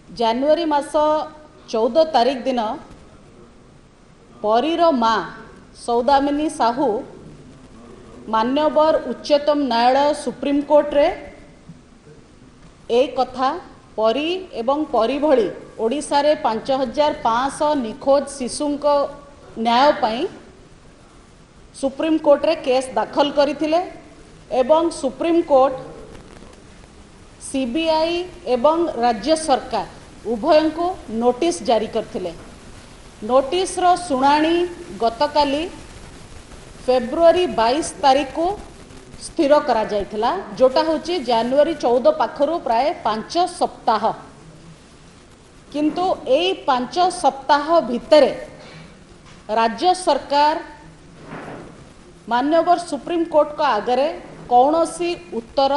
जनवरी मास 14 तारीख दिन परीर माँ सौदामिनी साहू मान्यवर उच्चतम न्यायालय सुप्रीम कोर्ट रे एक कथा परी एवं परी भली ओडिशा रे 5500 निखोज शिशु न्याय पाई सुप्रीम कोर्ट रे केस दाखल करथिले एवं सुप्रीम कोर्ट सीबीआई एवं राज्य सरकार उभय को नोटिस जारी करथिले। नोटिस रो सुनानी गतकाली फेब्रुआरी 22 तारीख को स्थिर करा जायथिला, जोटा होची जनवरी 14 पाखरु प्राय 5 सप्ताह। किंतु एई 5 सप्ताह भितरे राज्य सरकार मान्यवर सुप्रीम कोर्ट को आगरे कौनसी उत्तर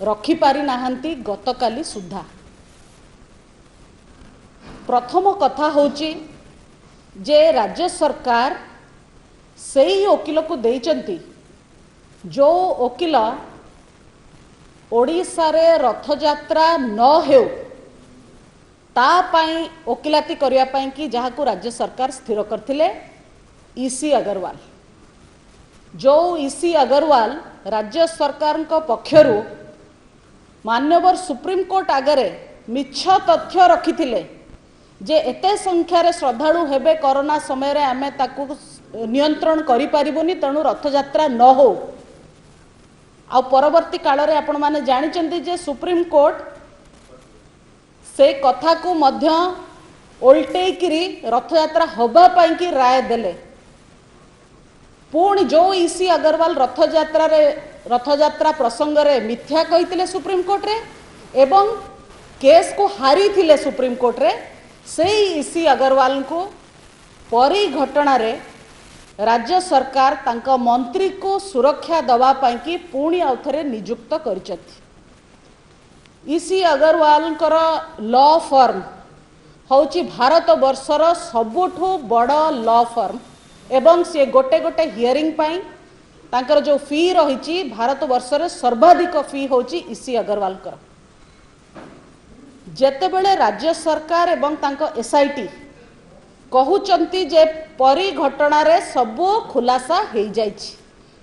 रखी पारि नाहंती गतकाली सुधा। प्रथम कथा होची जे राज्य सरकार सेही वकील को देइचंती जो वकील ओडिशा रे रथ यात्रा न हेउ ता पाई वकिलाती करिया पाई कि जहा को राज्य सरकार स्थिर करथिले ईसी अग्रवाल। जो ईसी अग्रवाल राज्य सरकार को पक्षरु मान्यवर सुप्रीम कोर्ट आगरे मिछ तथ्य रखिथिले जे एते संख्यार श्रद्धालु हेबे कोरोना समय रे आमे ताकू नियंत्रण करि परिबोनी, तेणु रथ यात्रा न हो। आ परवर्ती काल रे आपण माने जानिचंती जे सुप्रीम कोर्ट से कथा को मध्य उल्टे किरी रथ यात्रा होबा पाई की राय देले। पुणी जो ईसी अग्रवाल रथ यात्रा प्रसंग रे मिथ्या कहिथिले सुप्रीम कोर्ट रे एवं केस को हारी थिले सुप्रीम कोर्ट रे, से ईसी अग्रवाल को परी घटना रे राज्य सरकार तांका मंत्री को सुरक्षा दवा पाई कि पुणी आउथरे नियुक्त करिचथि। ईसी अग्रवाल कर लॉ फर्म होची भारत वर्षर सबुठु बड़ लॉ फर्म एवं से गोटे गोटे हियरिंग पाई तांकर जो फी रही भारत वर्ष रे सर्वाधिक फी होची ईसी अग्रवाल कर। जेतेबेले राज्य सरकार एवं तांको एसआईटी कहउचंती जे परी घटना रे सबु खुलासा हो जाइछि,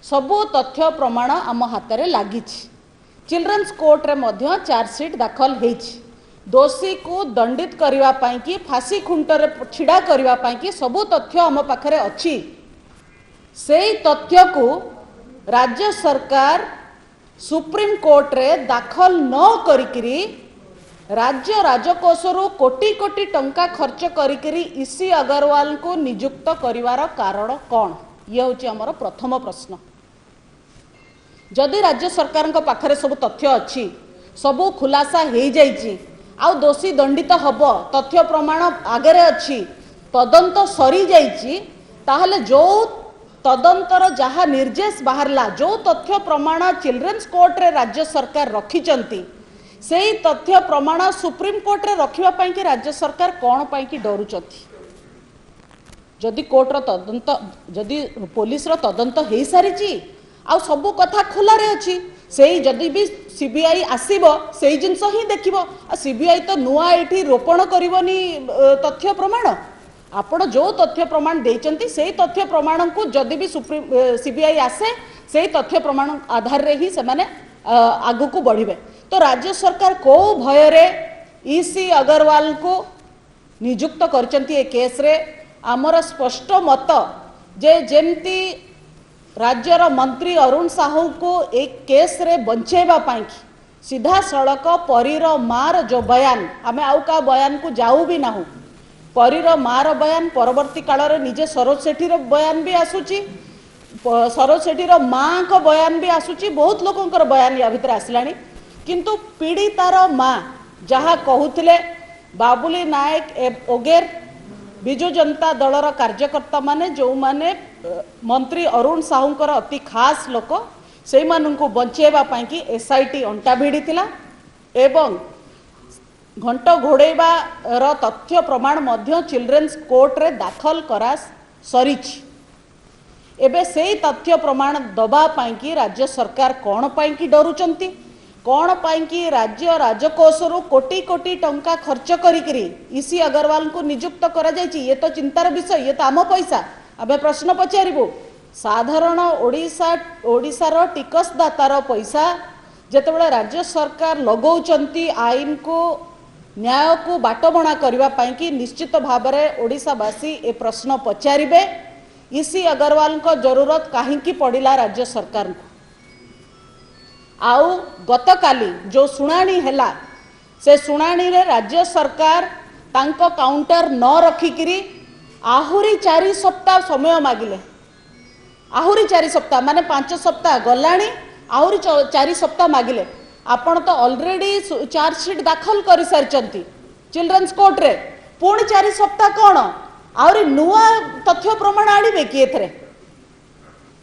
सबु तथ्य प्रमाण आम हाथ रे लागिछि, चिल्ड्रंस कोर्ट रे मध्य चार्जशीट दाखल होइछि, दोषी को दंडित करिवा पाई कि फांसी खुंट रे छिड़ा करिवा पाई कि सबु तथ्य आम पाखरे अछि। सेई तथ्य को राज्य सरकार सुप्रीम कोर्ट रे दाखल न करिकरी राज्य राजकोषरु कोटी कोटी टंका खर्च करिकरी ईसी अग्रवाल को नियुक्त करिवार कारण कौन, ये होची हमर प्रथम प्रश्न। जदि राज्य सरकार को पाखरे सब तथ्य अच्छी, सबू खुलासा हो जाइछि, आउ दोषी दंडित हब, तथ्य प्रमाण आगरे अच्छी, तदंत सरी जाइछि, ताहले जो तदंतर जहा निर्देश बाहरला, जो तथ्य प्रमाण चिल्ड्रंस कोर्ट रे राज्य सरकार रखिचंती, सेही तथ्य प्रमाण सुप्रीम कोर्ट रे रखिबा पाई कि राज्य सरकार कौन पाई कि डरुचंती। जदि कोर्ट रो तदंत, जदि पुलिस रो तदंत हो सारिछि, आ सबु कथा खोला रे अछि, सेही जदि भी सीबीआई आसीबो सेही जिंस ही देखिबो। सीबीआई तो नुआ एठी रोपण करिवनी तथ्य प्रमाण, आपण जो तथ्य प्रमाण देइचंती सेही तथ्य प्रमाण को जदि भी सुप्रीम सीबीआई आसे सेही तथ्य प्रमाण आधार रे ही से माने आगु को बढ़िबे। तो राज्य सरकार को भय रे ईसी अग्रवाल को नियुक्त करचंती ए केस रे आमर स्पष्ट मत जे जेमती राज्यर मंत्री अरुण साहू को एक केस रे बंचेबा पाई सीधा सड़क परीर मार जो बयान, आमे आउ का बयान को जाऊ भी ना, परीर मार बयान परवर्ती काल रे निजे सरोज सेठी बयान भी आसुची, सरोज सेठी माँ को बयान भी आसुची, बहुत लोकंकर बयान या भितर आसलानी। किंतु पीड़ितार माँ जहाँ कहूथिले बाबुली नायक ओगेर विजु जनता दलर कार्यकर्ता माने जो माने मंत्री अरुण साहूंकर अति खास लोक, से माननकु बंचेबा पाई कि एसआईटी अंटा भिड़ी थिला एवं घंट घोड़ेबा रो तथ्य प्रमाण मध्य चिल्ड्रंस कोर्ट रे दाखल करा सरीछि। एबे सेही तथ्य प्रमाण दबा पाई कि राज्य सरकार कौन पाई कि डरुचंती, कौन पाई राज्य राजकोषरु कोटी कोटी टंका खर्च करी ईसी अग्रवाल को नियुक्त करा जायछि। ये तो चिंतार विषय, ये तो आम पैसा। आमे प्रश्न पचारू साधारण ओडिशार टिकसदातार पैसा जेतेबेले राज्य सरकार लगौचंती आईन को न्याय को बाटबणा करने कि निश्चित भाव में ओडिशावासी ए प्रश्न पचारे ईसी अग्रवाल को जरूरत कहीं पड़ा राज्य सरकार को। आउ गतकाली जो शुणाणी हैला से शुणाणी रे राज्य सरकार तांको काउंटर न रखिकी आहुरी 4 सप्ताह समय मागिले। आहुरी 4 सप्ताह माने 5 सप्ताह गलाणी आहुरी 4 सप्ताह मागिले। आपण तो ऑलरेडी चार्जशीट दाखल कर सारी चिल्ड्रंस कोर्ट रे पुणी 4 सप्ताह कौन आहुरी नुआ तथ्य प्रमाण आनिबे कि एथरे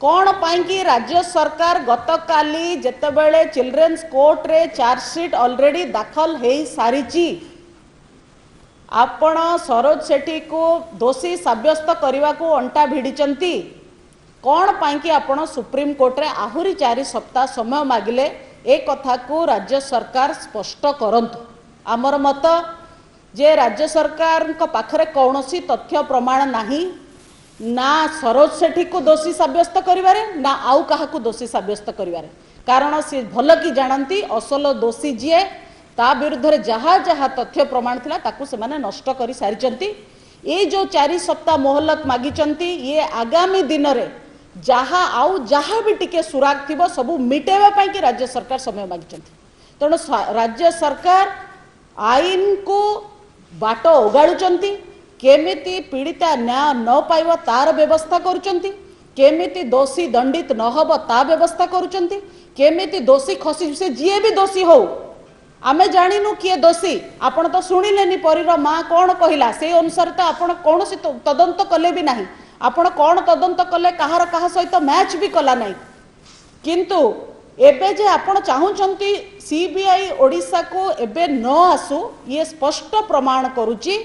कौन पाई राज्य सरकार गतकाली जेतेबेले चिल्ड्रंस कोर्ट रे चार्जशीट ऑलरेडी दाखल हो सारी आपण सरोज सेठी को दोषी साब्यस्त करने को अंटा भिड़िचंती कौन पाई आपण सुप्रीम कोर्ट रे आहुरी 4 सप्ताह समय मागिले। ए कथा को राज्य सरकार स्पष्ट करंतु। आमर मत जे राज्य सरकार को पाखरे कौनसी तथ्य प्रमाण नहीं ना सरोज सेठी को दोषी साब्यस्त करिवारे ना आउ काहा को दोषी साब्यस्त करिवारे। कारण सी भल कि जानती असल दोषी जीए ता विरुद्ध रे जहा जहा तथ्य प्रमाण थिला ताकू से माने नष्ट करि सारिचंती। ये जो 4 सप्ताह मोहलत मागिचंती ये आगामी दिन रे जहा आउ जहा भी टिके सुराग थिबो सबु मिटेबा पई कि राज्य सरकार समय मागिचंती। तेणु राज्य सरकार आईन को बाट ओगाड़ुचंती केमिति पीड़िता न्याय न पाइब तार व्यवस्था करुचंती केमिति दोषी दंडित न हब ता व्यवस्था करुचंती केमिति दोषी खसी से जीए भी दोषी हो आमे जानिनु किए दोषी। आपण तो शुणिलेनी परीर माँ कौन कहला से अनुसार तो आपण कौन सी तदंत कले भी नहीं। आपण कौन तदंत कले कहार कहा सहित मैच भी कला नहीं। किंतु एबे जे आपण चाहुचंती सीबीआई ओडिशा को एबे न आसु ये स्पष्ट प्रमाण करुची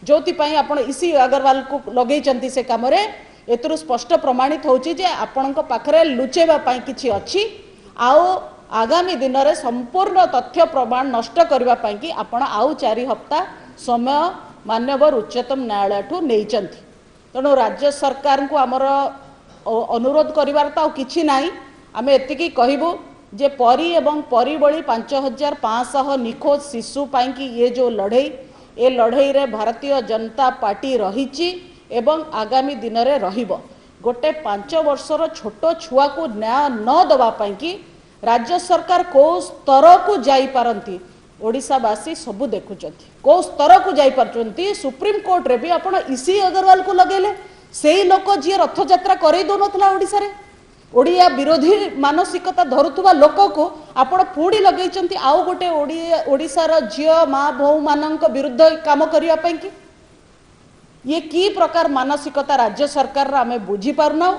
जोथिपाई आपण ईसी अग्रवाल को लगेइचंती से काम रे एतरु स्पष्ट प्रमाणित होची जे आपणक पाखरे लुचेबा पाई किछि अछि आउ आगामी दिन रे संपूर्ण तथ्य प्रमाण नष्ट करबा पाई कि आपण आउ 4 हप्ता समय मान्यवर उच्चतम न्यायालय ठू नेइचंती। तेणु राज्य सरकार को आमर अनुरोध करिवार ता किछि नाही। आमे एतिकी कहबू जे परी एवं परी बळी 5500 निखोज शिशु पाई कि ये जो लड़ई ए लड़ई रे भारतीय जनता पार्टी रहिची एवं आगामी दिन रे रहिबो। गोटे 5 वर्षर छोट छुआ को न्याय न दबा पाई कि राज्य सरकार को स्तर को जाई पारंती ओडिशावासी सबु देखुचंती को स्तर को जाई पारचंती। सुप्रीम कोर्ट रे भी आपण ईसी अग्रवाल को लगेले सेही लोक जी रथ यात्रा करई दो नथला ओडिसा रे ओडिया विरोधी मानसिकता धरुथुवा लोक को आपण पुड़ी लगेइचंती आउ गोटे ओडिशार झियो माँ भौ मानक विरुद्ध काम करिया पई कि ये की प्रकार मानसिकता राज्य सरकार आमे बुझी पारना।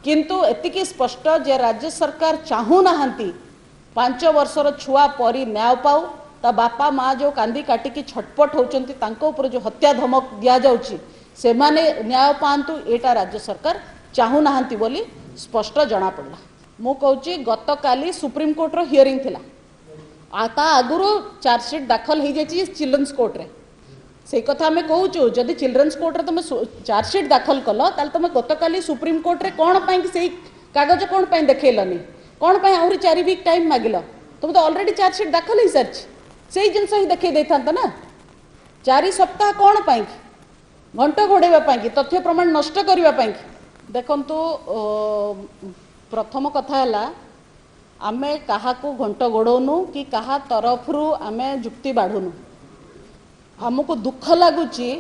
किंतु एतिकी स्पष्ट जे राज्य सरकार चाहू नाहंती 5 वर्षर छुआ परी न्याय पाऊ ता बापा माँ जो कांदी काटिकी छटपट होचंती तांको ऊपर जो हत्या धमक दिया जाउची से माने न्याय पांतु एटा राज्य सरकार चाहू नाहंती बोली स्पष्ट जना पड़ला। मु कहूची गतकाली सुप्रीम कोर्ट रो हियरिंग थिला आता आगुरु चार्जशीट दाखल हो जाइए चिल्ड्रंस कोर्ट रे से कथा आम कहूँ जदि चिल्ड्रंस कोर्ट रे तुम चार्जशीट दाखल कल ताल तुम गतकाली सुप्रीम कोर्ट रे कौन पाई से कागज कौन पाई देखेलनी कौन पाई आहरी 4 वीक टाइम मागिल तुम तो ऑलरेडी चार्जशीट दाखल हो सारी से जिनस ही देखे देता ना 4 सप्ताह कौन पाई घंट घोड़ाई कि तथ्य प्रमाण नष्ट करने देखंतु प्रथम कथा है आमे कहा को घंट गोड़ौनु कि कहा तरफरु आमे जुक्ति बाढ़ुनु हमको दुख लगुची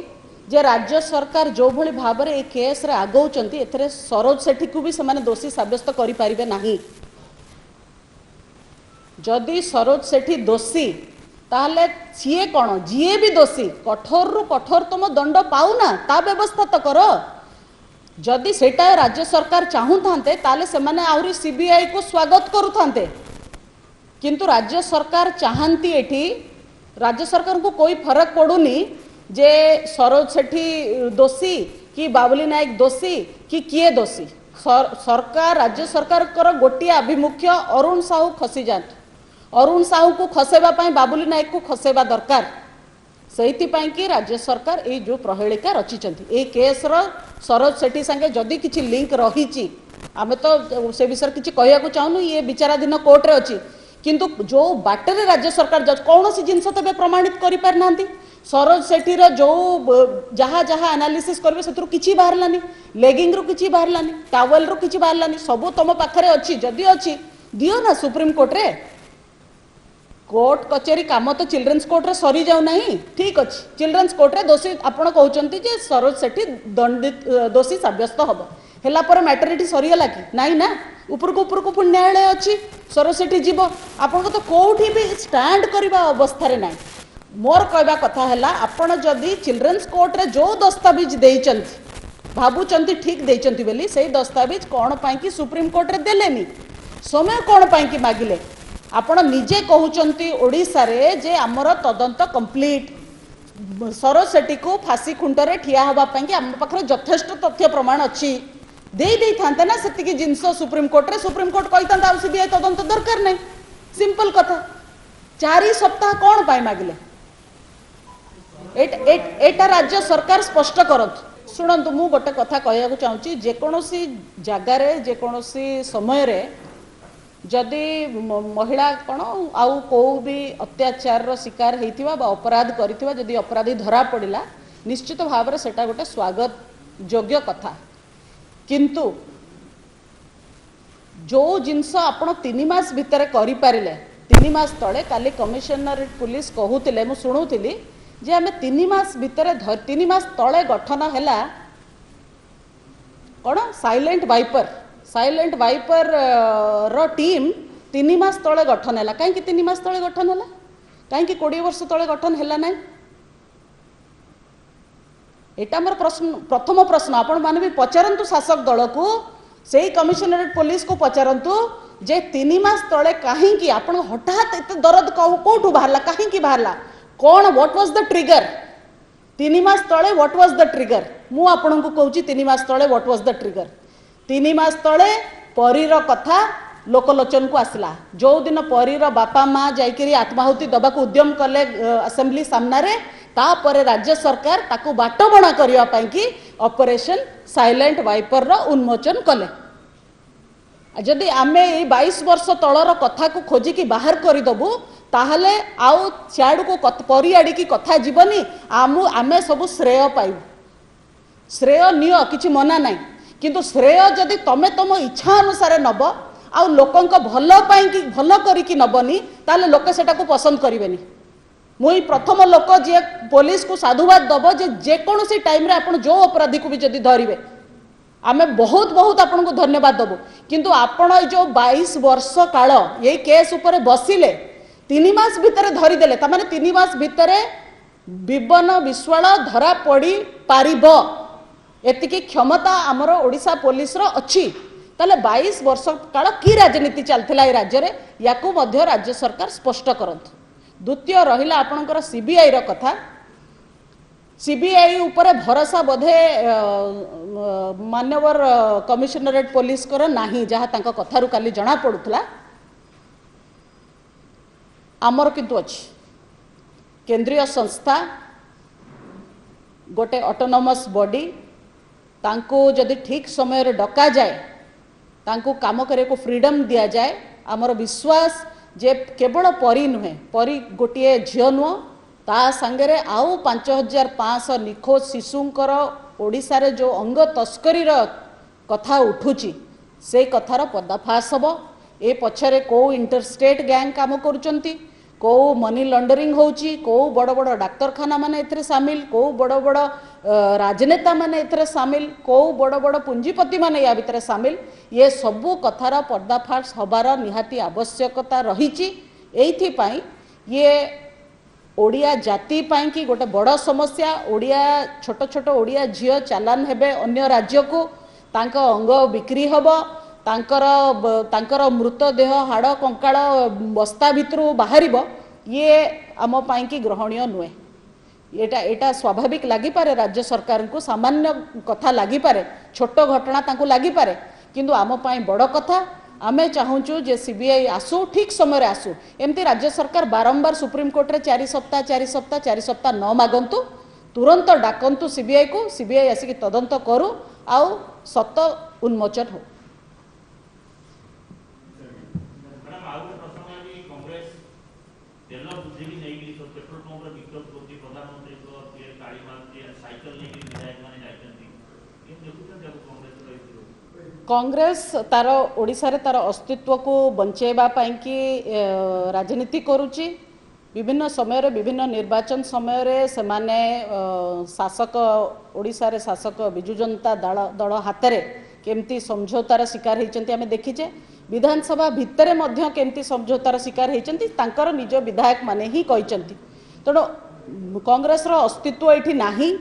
जे राज्य सरकार जो भली भाव में केस रे आगौचंती एथरे सरोज सेठी को भी से दोषी साब्यस्त करि पारिबे नाही। जदि सरोज सेठी दोषी ताहले सीए कौन जीए भी दोषी कठोर रु कठोर तुम दंड पाऊ ना ता व्यवस्था तो कर। जदि सेटा राज्य सरकार चाहू थांते ताले से माने आहुरी सीबीआई को स्वागत करू थांते किंतु राज्य सरकार चाहती एठी राज्य सरकार को कोई फर्क पड़ुनी जे सरोज सेठी दोषी कि बाबुली नायक दोषी कि किए दोषी सरकार राज्य सरकार गोटे आभिमुख्य अरुण साहू खसी जातु अरुण साहू को खसेबा बाबुली नायक को खसेबा दरकार से कि राज्य सरकार ये जो प्रहेलिका रचिंट ये केस सरोज सेठी संगे जदि किसी लिंक रही आम तो से विषय किसी कहूँ चाहूँ ये विचाराधीन कोर्टे अच्छी किंतु जो बाटर राज्य सरकार कौन सी जिनस तेज प्रमाणित कर पारना सरोज सेठीर जो जहाँ जहाँ एनालिसिस करेंगे से किसी बाहरलानी लेगिंग रु किसी बाहरलानी टावेल रु किसी बाहरलानी सबू तुम पाखे अच्छी जदि अच्छी दियो ना सुप्रीम कोर्ट रे कोर्ट कचेरी काम तो चिल्ड्रेन्स कोर्ट रे सरी जाऊ नहीं ठीक अच्छे चिल्ड्रेन्स कोर्ट रे दोषी आपण कहते जे सरोज सेठी दंडित दोषी सब्यस्त हम है मैटरिटी सरीगला कि नाई ना उपरको पुणी न्यायालय अच्छी सरोज सेठी जीव आपन तो कौटी भी स्टैंड करने अवस्था ना मोर कहवा कथा है आपण जदि चिल्ड्रेन्स कोर्ट रे जो दस्तावेज देइचंती भावुचंती ठीक देइचंती बेली से दस्तावेज कौन पाई कि सुप्रीम कोर्ट रे देलेनी समय कौन पाई कि मागिले आपण निजे कहउचंती ओडिसा रे जे हमर तदंत कंप्लीट सरोज सेठी को फांसी खुंटरे ठिया हवा पाई कि हम पाखरे यथेष्ट तथ्य प्रमाण अच्छी दे थांते ना सेतिकी जिनस सुप्रीम कोर्ट कही था सीबीआई तदंत दरकार नहीं सिंपल कथा 4 सप्ताह कौन पाई मागिले एटा राज्य सरकार स्पष्ट करत शुणु मु गोटे कथा कहूँ चाहूँगी जेकोसी जगार जेकोसी समय रे जदि महिला कौन आउ को भी अत्याचार शिकार होइथिबा बा अपराध करिथिबा जदि अपराधी धरा पड़िला निश्चित भाव में सेटा गोटे स्वागत योग्य कथा किंतु जो जिनस आपण 3 मास भितर करि पारिले 3 मास तले काली कमिशनरेट पुलिस कहूतिले मु सुनुथिली जे आमे 3 मास भितर 3 मास तले गठन हैला कौन साइलेंट वाइपर रो टीम 3 मास तले गठन हैला कहीं 3 मास तले गठन हैला कहीं 20 वर्ष तले गठन हैला नहीं एटा मोर प्रश्न प्रथम प्रश्न आपण माने भी पचारंतु शासक दल को से कमिशनरेट पुलिस को पचारंतु जे 3 मास तले कहीं आपण हठात एते दर्द कोठू बाहरला कहीं बाहरला कौन व्हाट वाज द ट्रिगर 3 मास तले व्हाट वाज द ट्रिगर मु आपण को कहूची 3 मास तले व्हाट वाज द ट्रिगर 3 मास तले परीर कथा लोकलोचन को आसला जो दिन परीर बापा माँ जाइकरी आत्माहुति दबा को उद्यम कले असेंबली सामने तापर राज्य सरकार ताकू बाटबणा करने पाई कि ऑपरेशन साइलेंट वाइपर रो उन्मोचन कले जदि आमे 22 वर्ष तलर कथा को खोजिकी बाहर करदेबू ताहले आउ सियाड़ को परियाड़ी की कथा जीवनी आमे सब श्रेय पाइबू श्रेय नियो किछि मना नहीं किंतु श्रेय जदि तमे तुम इच्छा अनुसार नब आ लोकंक भल पाई कि भल करिकी नबनी ताले लोक सेटा को पसंद करिवेनी मुई प्रथम लोक जे पुलिस को साधुवाद दब जे जेकोसी टाइम रे आपण जो अपराधी को भी जदि धरिवे आमे बहुत बहुत आपन को धन्यवाद दबो किंतु आपण जो 22 वर्ष काल ये केस ऊपर बसिले 3 मास भितर धरिदेले ता माने 3 मास भितर विवन विश्वाल धरा पड़ी पारिब एतिकी क्षमता आमर ओडिशा पुलिस रो अच्छी ताले 22 वर्ष काल की राजनीति चलथिला ए राज्य रे याकू मध्य राज्य सरकार स्पष्ट करंतु द्वितीय रहिला आपणकर सीबीआई रो कथा सीबीआई ऊपर भरोसा बोधे मान्यवर कमिशनरेट पुलिस कर नाही जहाँ तांका कथारु काली जना पड़ुथला आमर किंतु अच्छी केंद्रीय संस्था गोटे ऑटोनोमस बॉडी तांको जदि ठीक समय रे डका जाए तांको काम करे को फ्रीडम दिया जाए आमर विश्वास जे केवल परी नुहे परी गोटे झील नुह ता संगे आउ 5500 निखोज शिशुंकर ओडिशा रे जो अंग तस्करी कथा उठुची से कथार पर्दाफाश हम ए पछरे को इंटरस्टेट गैंग काम करुचंती को मनी लॉन्डरिंग होची को बड़ बड़ डाक्तरखाना माने एथरे सामिल को बड़ बड़ राजनेता माने एथरे सामिल को बड़ बड़ पुंजीपति माने या भितर सामिल ये सबू कथार पर्दाफाश हबार निहाती आवश्यकता रही एथि पाई ये ओडिया जाति पाई कि गोटे बड़ समस्या ओडिया छोट छोट ओडिया झील चालान हेबे अन्य राज्य को तांको अंग बिक्री हबो तांकर मृतदेह हाड़ कंकाल बस्ता भितर बाहर ये आम पाई कि ग्रहणीय नुहे एटा स्वाभाविक लागिपारे राज्य सरकार को सामान्य कथा लागिपारे छोट घटना तांको लागिपारे किंतु आम पाई बड़ कथा आमे चाहूँ जे सीबीआई आसू ठीक समय आसू एमती राज्य सरकार बारंबार सुप्रीम कोर्ट रे 4 सप्ताह न मागंतु तुरंत डाकंतु सीबीआई को सीबीआई आसिक तदंत करू आउ सत उन्मोचन हो। कांग्रेस तार ओडिशा रे तार अस्तित्व को बंचेबा पाई कि राजनीति करुची विभिन्न समय विभिन्न निर्वाचन समय रे सेमाने शासक ओडिशा रे शासक बिजु जनता दल हाथ में केमती समझौतार शिकार होती आम देखीचे विधानसभा भितर मध्य केमती समझौतार शिकार होती तांकर निज विधायक माने ही कहते तेणु कांग्रेस रो अस्तित्व ये नाही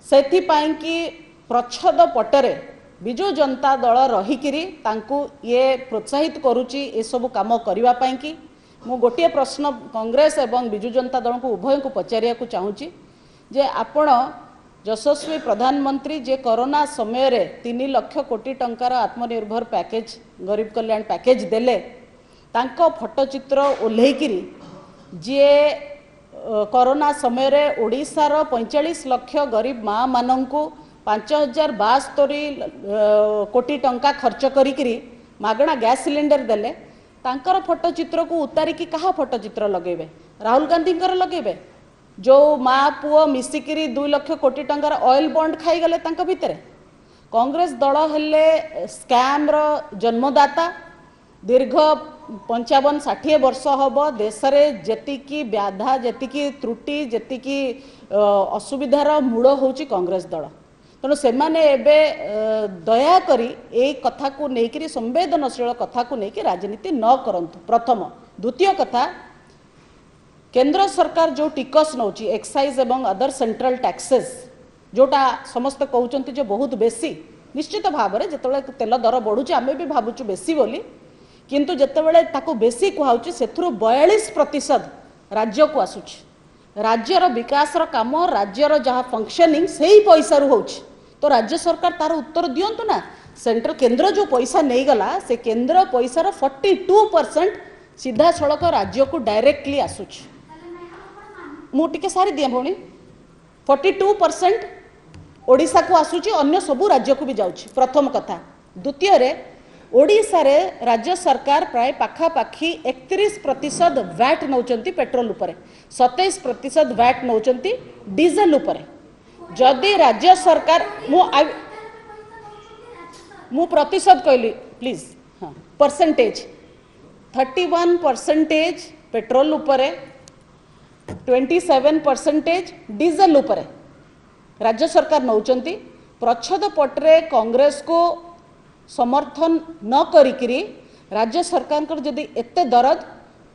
सेथिपाई कि प्रच्छद पटरे बिजु जनता दल रहीकिरी तांकु ये प्रोत्साहित करुची ए सब काम करबा पाई कि मु गोटे प्रश्न कांग्रेस एवं बिजु जनता दल को उभय को पचारिया को चाहूँगी जे आपण यशस्वी प्रधानमंत्री जे कोरोना समय रे 3 लाख कोटी टंकार आत्मनिर्भर पैकेज गरीब कल्याण पैकेज देले तांको फोटोचित्र ओल्हेकिरी जे कोरोना समय रे ओडिशार 45 लाख गरीब माँ मानंकु 5072 कोटी टंका खर्च करी मागणा गैस सिलेंडर देले तांकर फोटोचित्र को उतारिकी कहा फोटोचित्र लगेबे राहुल गांधी लगेबे जो माँ पुओ मिसिकिरी 2 लाख कोटी टंकार ऑयल बॉन्ड खाई गले तांका भितरे। कांग्रेस दल हेले स्कैम रो जन्मदाता दीर्घ 55-60 वर्ष हम देश में जेतिकी व्याधा जेतिकी त्रुटि जेतिकी असुविधार मूल होची कांग्रेस दल तेणु से दयाकोरी ए कथा को लेकर संवेदनशील कथा को लेकर राजनीति न करंतु प्रथम। द्वितीय कथा केंद्र सरकार जो टिकस नौची एक्साइज एवं अदर सेंट्रल टैक्सेस जोटा समस्त कहते जो बहुत बेसी निश्चित भाव में जिते तेल दर बढ़ुचे आम भी भावुँ बेसी बोली किंतु जितेबाला ताको बेसी कहूँ से 42% राज्य को आसूची राज्यर विकासर काम राज्यर जहाँ फंक्शनिंग से ही पैसा होची तो राज्य सरकार तार उत्तर दिंतु ना सेंट्रल केंद्र जो पैसा नहीं गला से केंद्र पैसार 42% सीधा सड़क राज्य को डायरेक्टली आसूची मुझे सारी दिए भौणी 42% ओडिशा को आसूची अन्य सबू राज्य को भी जाऊँगी प्रथम कथा। द्वितीय रे ओडिशा रे राज्य सरकार प्राय पाखापाखी 31% वैट नौचंती पेट्रोल उपरे 27% वैट नौचंती डीजेल उपरे जदि राज्य सरकार मु प्रतिशत कहली प्लीज हाँ परसेंटेज 31% पेट्रोल उपरे 27% डीजेल उपरे राज्य सरकार नौचंती प्रच्छद पटरे कांग्रेस को समर्थन न करिकिरी राज्य सरकार जदि एते दरद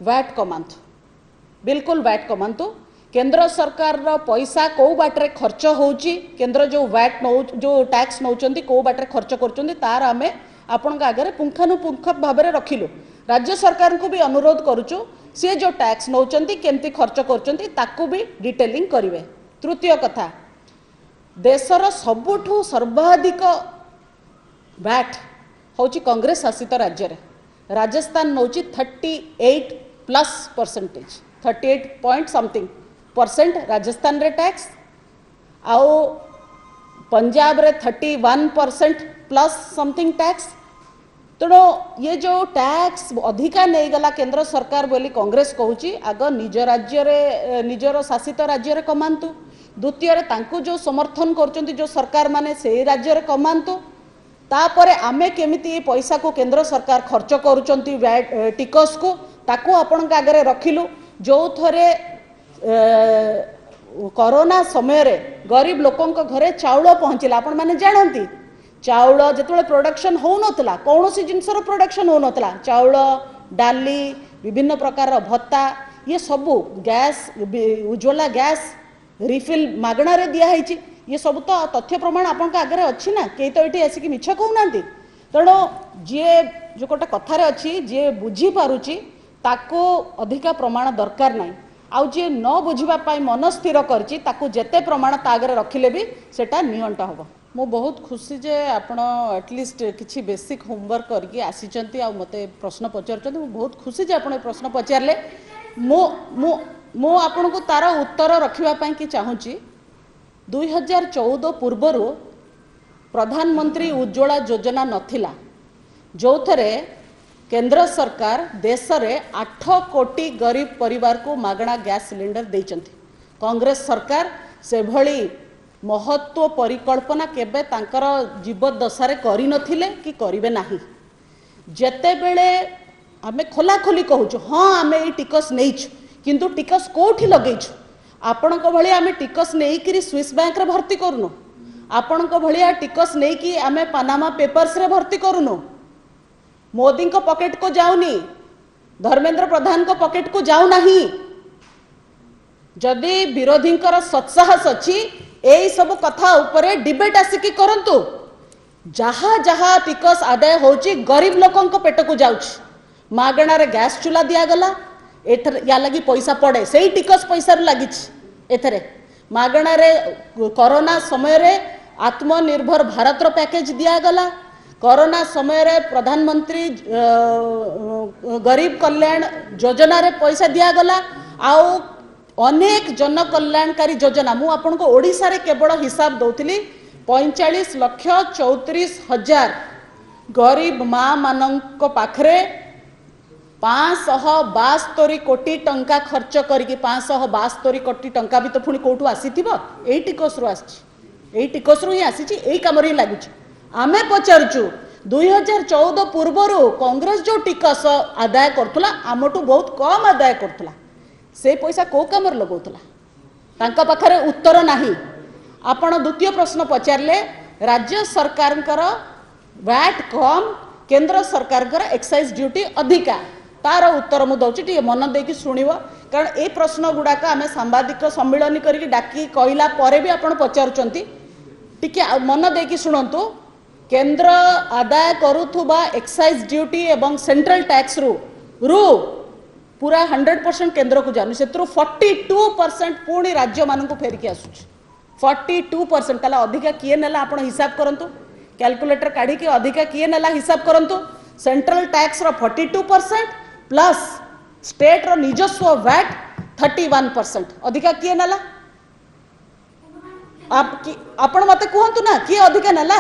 वैट कमांतु बिल्कुल वैट कमांतु केंद्र सरकार रो पैसा को बाटरे खर्च होउची केंद्र जो वैट नौ जो टैक्स नौचंती को बाटरे खर्च करचंती तार आमे आपण आगे पुंखानुपुंख भाव में रखिलु राज्य सरकार को भी अनुरोध करुचु से जो टैक्स नौचंती केमती खर्च करचंती ताकू भी डिटेलिंग करिवे। तृतीय कथा देशर सबुठु सर्वाधिक वैट होची कांग्रेस शासित राज्य रे राजस्थान नौची 38% 38 पॉइंट समथिंग परसेंट राजस्थान रे टैक्स आओ पंजाब रे 31% प्लस समथिंग टैक्स तेणु ये जो टैक्स अधिका नहीं गला केंद्र सरकार बोली कांग्रेस कहूची आग निज राज्य रे निजर शासित राज्य रे कमांतु द्वितीय तांकु जो समर्थन करचंती जो सरकार माने से राज्य रे कमांतु तापरे आमे केमिति पैसा को केंद्र सरकार खर्च करुचंती टिकस को ताकू आपण आगे रखिलु जो थरे कोरोना समय रे गरीब लोकों घरे चाउल पहुँचला आपण माने जानती चाउल जिते प्रोडक्शन हो नथला कौन सी जिनसर प्रोडक्शन हो नथला चाउल डाली विभिन्न प्रकार भत्ता ये सबू गैस उज्ज्वला गैस रिफिल मागणा रे दिया है ये सब तो तथ्य प्रमाण आपण आगे अच्छी ना कई तो ये आसिक मिछ कहूना तेणु जी जो गोटे कथार अच्छी जी बुझी पारुची ताको अधिका प्रमाण दरकार ना आउ जी न बुझापी मन स्थिर करते प्रमाण ता आगे रखिले भी सेटा नियंट हम। मु बहुत खुशी जे आपण एटलिस्ट किसी बेसिक होमवर्क करके आसी आ मते प्रश्न पचार बहुत खुशी जे आपण प्रश्न पचारे मु मु मु आपण को तार उत्तर रखा कि चाहूँगी 2014 पूर्वर प्रधानमंत्री उज्ज्वला योजना नथिला जो थे केंद्र सरकार देश रे 8 कोटी गरीब परिवार को मागणा गैस सिलेंडर देइचंती। कांग्रेस सरकार से भली महत्व परिकल्पना केबे तांकर जीवदशारे करि नथिले कि करिवे नाही। जेते बेले आमे खोला खोली कहूछु हाँ आमे ई टिकस नेइछु किंतु टिकस कोठी लगेइछु आपण को भली आमे टिकस नेई कि स्विस बैंक रे भर्ती करूनो आपण को भलिया टिकस नेई कि आमे पनामा पेपर्स रे भर्ती करूनो मोदी को पॉकेट को जाऊनी धर्मेंद्र प्रधान को पॉकेट को जाऊ नाही। जदि विरोधी सत्साहस अच्छी यही सब कथा उपरे डिबेट आसिकी करंतु जहाँ जहाँ टिकस आदाय होची गरीब लोकों को पेट को जाउछ मागणा रे गैस चूल्हा दिया गला एथर या लगी पैसा पड़े से टिकस पैसा लगी एथरे मागणा रे कोरोना समय रे आत्मनिर्भर भारत रो पैकेज दिया गला कोरोना समय रे प्रधानमंत्री गरीब कल्याण योजना रे पैसा दिया गला आउ अनेक जन कल्याणकारी योजना मु आपन को ओडिसा रे केवल हिसाब दउतली 45,34,000 गरीब माँ मानक पाखरे 572 कोटी टंका खर्च करके 572 कोटी टंका भी तो पुणी कौटू आसीथिबो एई टिकस रु आसी एई टिकस रु ही आसी एई काम रे लागु आमे पचारचु 2014 पूर्वरु कांग्रेस जो टिकस आदाय करथुला आमटू बहुत कम आदाय करथुला से पैसा को काम लगौतला तांका पाखरे उत्तर नाही। आपण द्वितीय प्रश्न पचारले राज्य सरकार वैट कम केंद्र सरकार एक्साइज ड्यूटी अधिका तार उत्तर मु दउची टिके मन देकी सुनिबो कारण ए प्रश्न गुडाक आमे सांबादिक सम्मेलन करिक डाकी कहला परे भी आपण पचारुचंती टिके मन देकी सुनंतु केंद्र आदाय करुथुबा एक्साइज ड्यूटी एवं सेंट्रल टैक्स रु पूरा 100% केंद्र को जानु से 42% पुणी राज्य मान को फेरिकी आसुच 42% ताला अधिका किए नेला आपण हिसाब करंतु कैलकुलेटर काढी के अधिका किए नेला हिसाब करंतु सेंट्रल टैक्स रो 42% प्लस स्टेट रो निजस्व वैट 31% अधिका किए नेला आप आपण मते कहंतु ना किए अधिका नेला